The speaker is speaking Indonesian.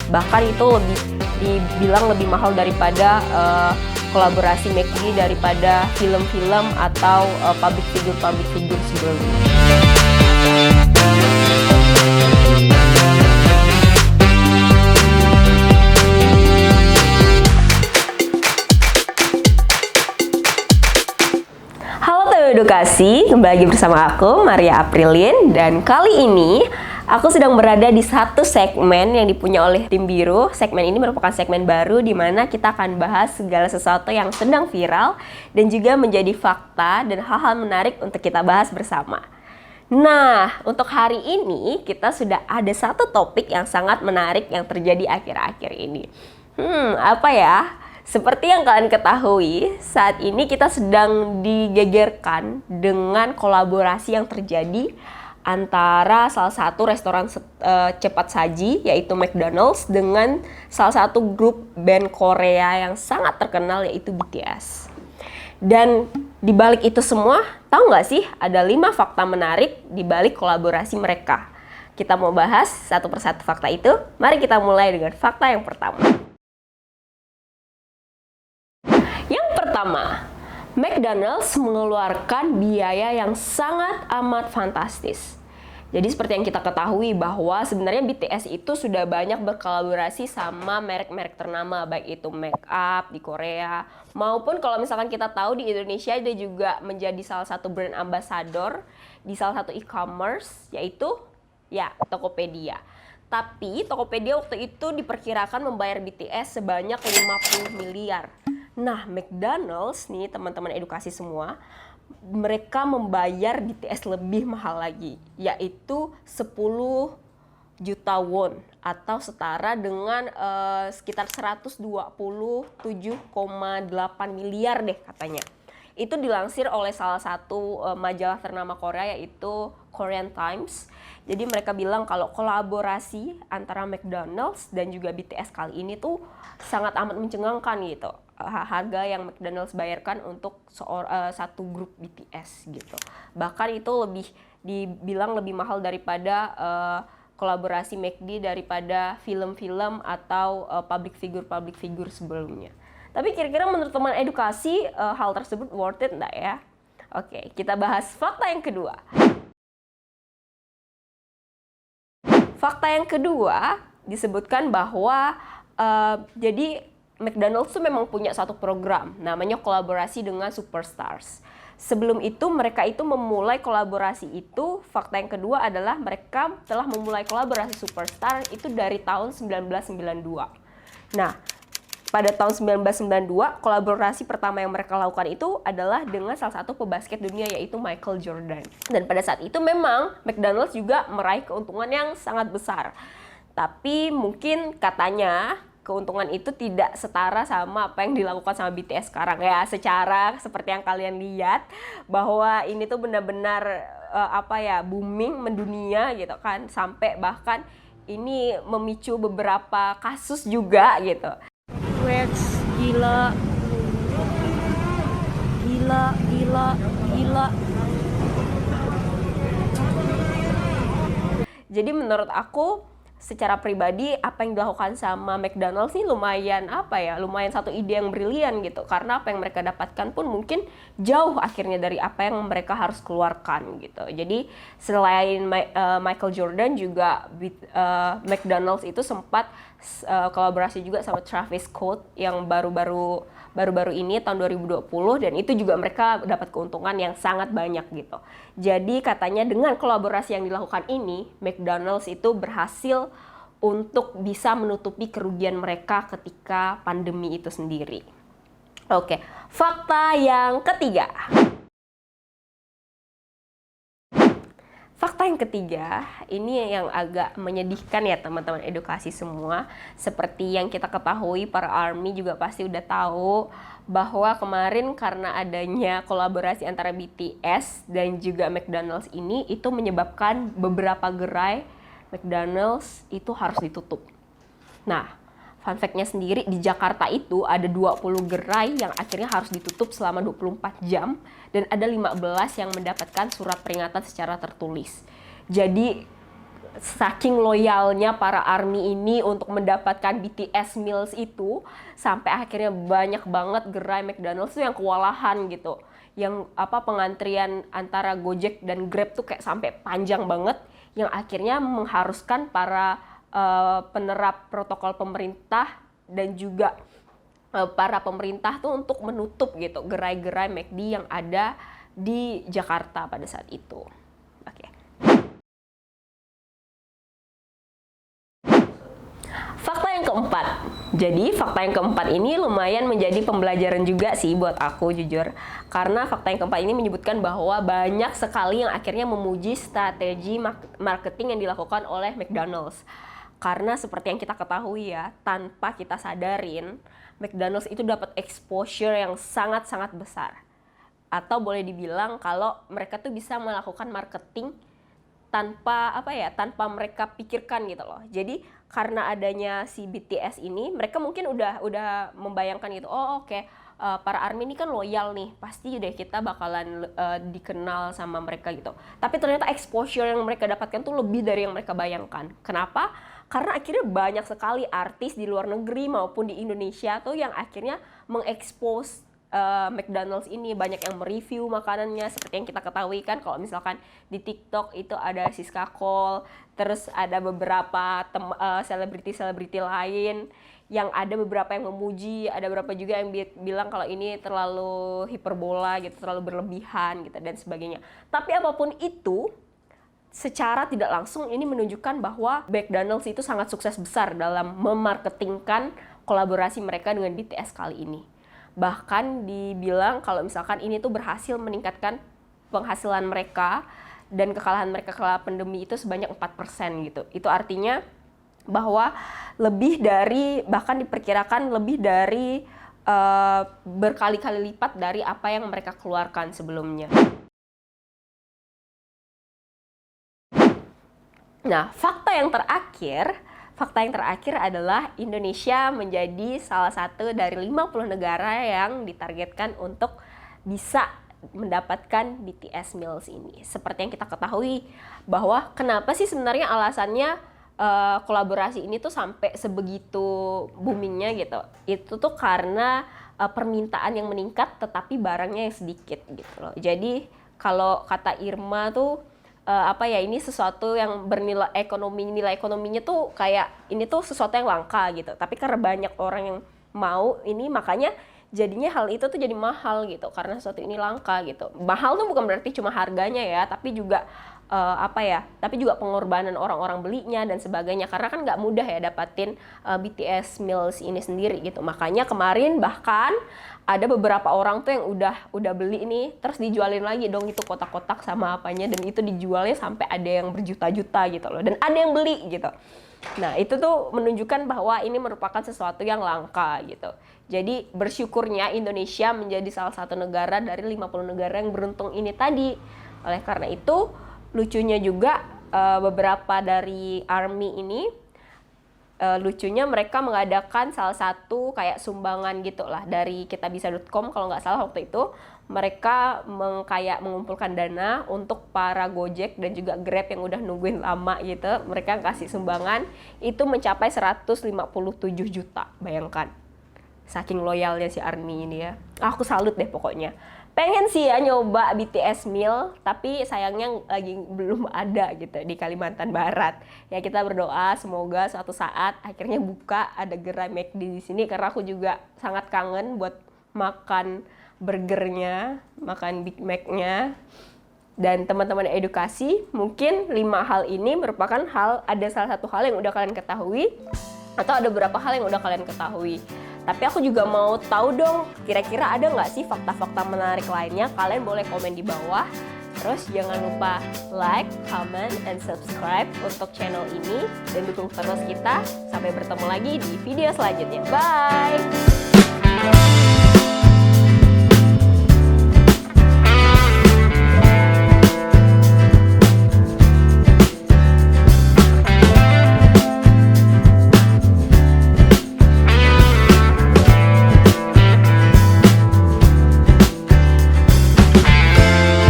Bahkan itu dibilang lebih mahal daripada kolaborasi McD daripada film-film atau public figure sebelumnya. Halo Teman Edukasi, kembali lagi bersama aku Maria Aprilin, dan kali ini aku sedang berada di satu segmen yang dipunya oleh tim biru. Segmen ini merupakan segmen baru di mana kita akan bahas segala sesuatu yang sedang viral dan juga menjadi fakta dan hal-hal menarik untuk kita bahas bersama. Nah, untuk hari ini kita sudah ada satu topik yang sangat menarik yang terjadi akhir-akhir ini. Apa ya? Seperti yang kalian ketahui, saat ini kita sedang digegerkan dengan kolaborasi yang terjadi antara salah satu restoran cepat saji yaitu McDonald's dengan salah satu grup band Korea yang sangat terkenal yaitu BTS. Dan di balik itu semua, tahu nggak sih ada 5 fakta menarik di balik kolaborasi mereka? Kita mau bahas satu persatu fakta itu. Mari kita mulai dengan fakta yang pertama. Yang pertama, McDonald's mengeluarkan biaya yang sangat amat fantastis. Jadi seperti yang kita ketahui bahwa sebenarnya BTS itu sudah banyak berkolaborasi sama merek-merek ternama, baik itu make up di Korea maupun kalau misalkan kita tahu di Indonesia dia juga menjadi salah satu brand ambassador di salah satu e-commerce yaitu Tokopedia. Tapi Tokopedia waktu itu diperkirakan membayar BTS sebanyak 50 miliar. Nah, McDonald's nih teman-teman edukasi semua, mereka membayar BTS lebih mahal lagi, yaitu 10 juta won atau setara dengan sekitar 127,8 miliar deh katanya. Itu dilansir oleh salah satu majalah ternama Korea yaitu Korean Times. Jadi mereka bilang kalau kolaborasi antara McDonald's dan juga BTS kali ini tuh sangat amat mencengangkan gitu. Harga yang McDonald's bayarkan untuk satu grup BTS gitu. Bahkan itu dibilang lebih mahal daripada kolaborasi McD daripada film-film atau public figure sebelumnya. Tapi kira-kira menurut teman edukasi hal tersebut worth it enggak ya? Oke, kita bahas fakta yang kedua. Fakta yang kedua disebutkan bahwa jadi McDonald's tuh memang punya satu program namanya kolaborasi dengan superstars. Sebelum itu mereka itu memulai kolaborasi itu, fakta yang kedua adalah mereka telah memulai kolaborasi superstar itu dari tahun 1992. Nah, pada tahun 1992 kolaborasi pertama yang mereka lakukan itu adalah dengan salah satu pebasket dunia yaitu Michael Jordan. Dan pada saat itu memang McDonald's juga meraih keuntungan yang sangat besar. Tapi mungkin katanya keuntungan itu tidak setara sama apa yang dilakukan sama BTS sekarang ya. Secara seperti yang kalian lihat bahwa ini tuh benar-benar booming mendunia gitu kan, sampai bahkan ini memicu beberapa kasus juga gitu. Wax, gila. Jadi menurut aku secara pribadi apa yang dilakukan sama McDonald's ini lumayan satu ide yang brilian gitu, karena apa yang mereka dapatkan pun mungkin jauh akhirnya dari apa yang mereka harus keluarkan gitu. Jadi selain Michael Jordan juga McDonald's itu sempat kolaborasi juga sama Travis Scott yang baru-baru ini tahun 2020, dan itu juga mereka dapat keuntungan yang sangat banyak gitu. Jadi katanya dengan kolaborasi yang dilakukan ini, McDonald's itu berhasil untuk bisa menutupi kerugian mereka ketika pandemi itu sendiri. Oke, fakta yang ketiga. Fakta yang ketiga, ini yang agak menyedihkan ya teman-teman edukasi semua. Seperti yang kita ketahui, para ARMY juga pasti udah tahu bahwa kemarin karena adanya kolaborasi antara BTS dan juga McDonald's ini, itu menyebabkan beberapa gerai McDonald's itu harus ditutup. Nah, fun fact-nya sendiri, di Jakarta itu ada 20 gerai yang akhirnya harus ditutup selama 24 jam dan ada 15 yang mendapatkan surat peringatan secara tertulis. Jadi saking loyalnya para ARMY ini untuk mendapatkan BTS meals itu, sampai akhirnya banyak banget gerai McDonald's tuh yang kewalahan gitu. Yang pengantrian antara Gojek dan Grab tuh kayak sampai panjang banget, yang akhirnya mengharuskan para penerap protokol pemerintah dan juga para pemerintah tuh untuk menutup gitu gerai-gerai McD yang ada di Jakarta pada saat itu. Oke. Fakta yang keempat. Jadi fakta yang keempat ini lumayan menjadi pembelajaran juga sih buat aku jujur. Karena fakta yang keempat ini menyebutkan bahwa banyak sekali yang akhirnya memuji strategi marketing yang dilakukan oleh McDonald's. Karena seperti yang kita ketahui ya, tanpa kita sadarin, McDonald's itu dapat exposure yang sangat-sangat besar. Atau boleh dibilang kalau mereka tuh bisa melakukan marketing tanpa tanpa mereka pikirkan gitu loh. Jadi karena adanya si BTS ini, mereka mungkin udah membayangkan gitu. Oh oke, para ARMY ini kan loyal nih, pasti deh kita bakalan dikenal sama mereka gitu. Tapi ternyata exposure yang mereka dapatkan tuh lebih dari yang mereka bayangkan. Kenapa? Karena akhirnya banyak sekali artis di luar negeri maupun di Indonesia tuh yang akhirnya mengekspos McDonald's ini, banyak yang mereview makanannya seperti yang kita ketahui kan. Kalau misalkan di TikTok itu ada Siska Cole, terus ada beberapa selebriti lain yang ada beberapa yang memuji, ada beberapa juga yang bilang kalau ini terlalu hiperbola gitu, terlalu berlebihan gitu dan sebagainya. Tapi apapun itu, secara tidak langsung ini menunjukkan bahwa McDonald's itu sangat sukses besar dalam memarketingkan kolaborasi mereka dengan BTS kali ini. Bahkan dibilang kalau misalkan ini tuh berhasil meningkatkan penghasilan mereka dan kekalahan mereka kala pandemi itu sebanyak 4% gitu. Itu artinya bahwa bahkan diperkirakan lebih dari berkali-kali lipat dari apa yang mereka keluarkan sebelumnya. Nah, fakta yang terakhir adalah Indonesia menjadi salah satu dari 50 negara yang ditargetkan untuk bisa mendapatkan BTS meals ini. Seperti yang kita ketahui bahwa kenapa sih sebenarnya alasannya kolaborasi ini tuh sampai sebegitu boomingnya gitu. Itu tuh karena permintaan yang meningkat tetapi barangnya yang sedikit gitu loh. Jadi kalau kata Irma tuh ini sesuatu yang bernilai nilai ekonominya tuh kayak ini tuh sesuatu yang langka gitu. Tapi karena banyak orang yang mau ini, makanya jadinya hal itu tuh jadi mahal gitu, karena sesuatu ini langka gitu. Mahal tuh bukan berarti cuma harganya ya, tapi juga pengorbanan orang-orang belinya dan sebagainya, karena kan nggak mudah ya dapatin BTS meals ini sendiri gitu. Makanya kemarin bahkan ada beberapa orang tuh yang udah beli nih, terus dijualin lagi dong itu kotak-kotak sama apanya, dan itu dijualnya sampai ada yang berjuta-juta gitu loh, dan ada yang beli gitu. Nah itu tuh menunjukkan bahwa ini merupakan sesuatu yang langka gitu. Jadi bersyukurnya Indonesia menjadi salah satu negara dari 50 negara yang beruntung ini tadi. Oleh karena itu lucunya juga beberapa dari ARMY ini lucunya mereka mengadakan salah satu kayak sumbangan gitu lah dari kitabisa.com kalau nggak salah waktu itu. Mereka mengumpulkan dana untuk para Gojek dan juga Grab yang udah nungguin lama gitu. Mereka kasih sumbangan itu mencapai 157 juta, bayangkan. Saking loyalnya si ARMY ini ya. Aku salut deh pokoknya. Pengen sih ya nyoba BTS meal, tapi sayangnya lagi belum ada gitu di Kalimantan Barat. Ya kita berdoa semoga suatu saat akhirnya buka ada gerai McD di sini, karena aku juga sangat kangen buat makan burgernya, makan Big Mac-nya. Dan teman-teman edukasi, mungkin 5 hal ini merupakan ada salah satu hal yang udah kalian ketahui, atau ada beberapa hal yang udah kalian ketahui. Tapi aku juga mau tahu dong, kira-kira ada nggak sih fakta-fakta menarik lainnya? Kalian boleh komen di bawah. Terus jangan lupa like, comment, and subscribe untuk channel ini. Dan dukung terus kita. Sampai bertemu lagi di video selanjutnya. Bye!